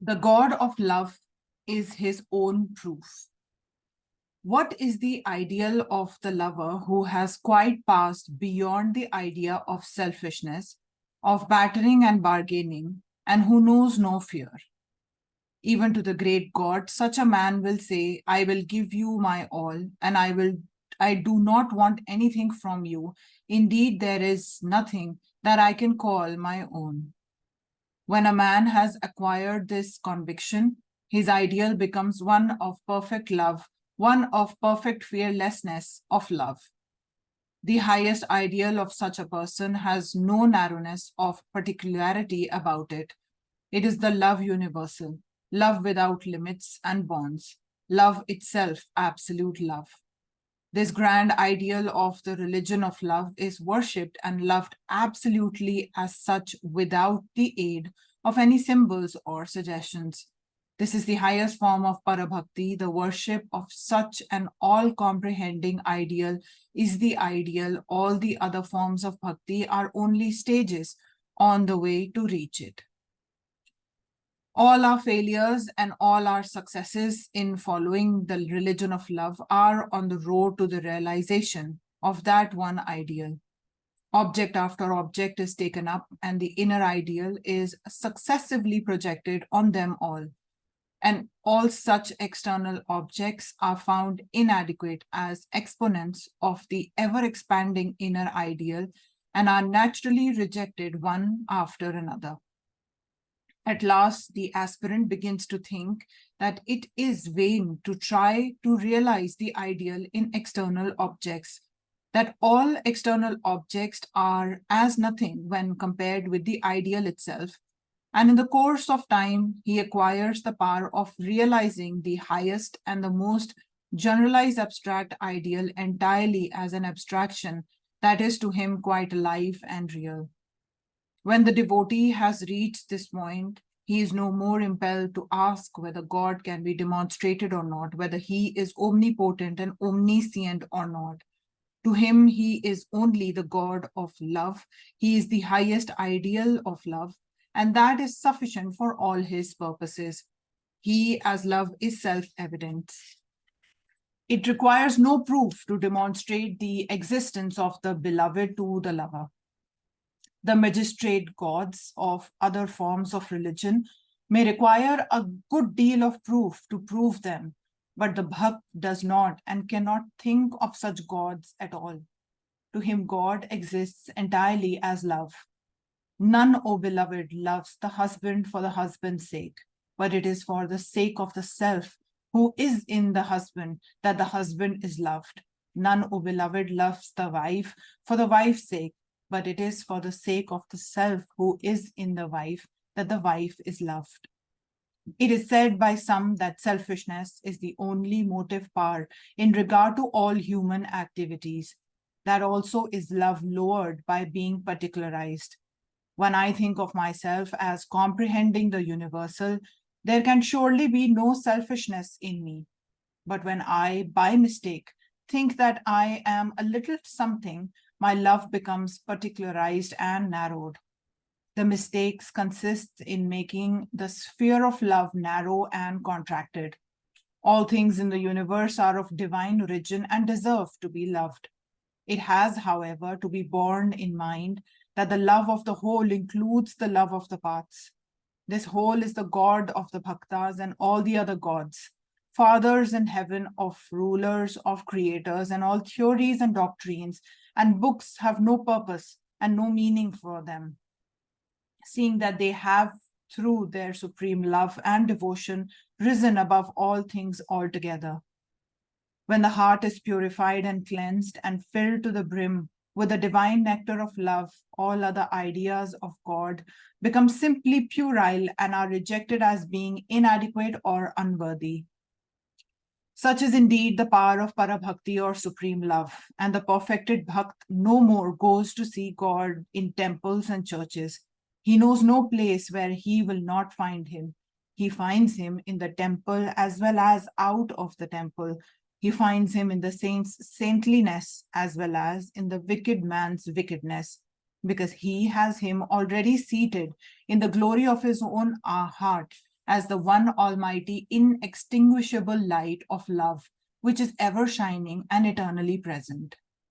The God of love is his own proof. What is the ideal of the lover who has quite passed beyond the idea of selfishness, of battering and bargaining, and who knows no fear? Even to the great God, such a man will say, I will give you my all, and I do not want anything from you. Indeed, there is nothing that I can call my own. When a man has acquired this conviction, his ideal becomes one of perfect love, one of perfect fearlessness of love. The highest ideal of such a person has no narrowness of particularity about it. It is the love universal, love without limits and bonds, love itself, absolute love. This grand ideal of the religion of love is worshipped and loved absolutely as such without the aid of any symbols or suggestions. This is the highest form of parabhakti. The worship of such an all-comprehending ideal is the ideal. All the other forms of bhakti are only stages on the way to reach it. All our failures and all our successes in following the religion of love are on the road to the realization of that one ideal. Object after object is taken up, and the inner ideal is successively projected on them all. And all such external objects are found inadequate as exponents of the ever-expanding inner ideal and are naturally rejected one after another. At last, the aspirant begins to think that it is vain to try to realize the ideal in external objects, that all external objects are as nothing when compared with the ideal itself. And in the course of time, he acquires the power of realizing the highest and the most generalized abstract ideal entirely as an abstraction that is to him quite alive and real. When the devotee has reached this point, he is no more impelled to ask whether God can be demonstrated or not, whether he is omnipotent and omniscient or not. To him, he is only the God of love. He is the highest ideal of love, and that is sufficient for all his purposes. He, as love, is self-evident. It requires no proof to demonstrate the existence of the beloved to the lover. The magistrate gods of other forms of religion may require a good deal of proof to prove them, but the bhakt does not and cannot think of such gods at all. To him, God exists entirely as love. None, O beloved, loves the husband for the husband's sake, but it is for the sake of the self who is in the husband that the husband is loved. None, O beloved, loves the wife for the wife's sake, but it is for the sake of the self who is in the wife that the wife is loved. It is said by some that selfishness is the only motive power in regard to all human activities. That also is love lowered by being particularized. When I think of myself as comprehending the universal, there can surely be no selfishness in me. But when I, by mistake, think that I am a little something, my love becomes particularized and narrowed. The mistakes consist in making the sphere of love narrow and contracted. All things in the universe are of divine origin and deserve to be loved. It has, however, to be borne in mind that the love of the whole includes the love of the parts. This whole is the God of the bhaktas and all the other gods, fathers in heaven of rulers, of creators, and all theories and doctrines and books have no purpose and no meaning for them, seeing that they have, through their supreme love and devotion, risen above all things altogether. When the heart is purified and cleansed and filled to the brim with the divine nectar of love, all other ideas of God become simply puerile and are rejected as being inadequate or unworthy. Such is indeed the power of parabhakti or supreme love, and the perfected bhakt no more goes to see God in temples and churches. He knows no place where he will not find him. He finds him in the temple as well as out of the temple. He finds him in the saint's saintliness as well as in the wicked man's wickedness, because he has him already seated in the glory of his own heart as the one almighty, inextinguishable light of love, which is ever shining and eternally present.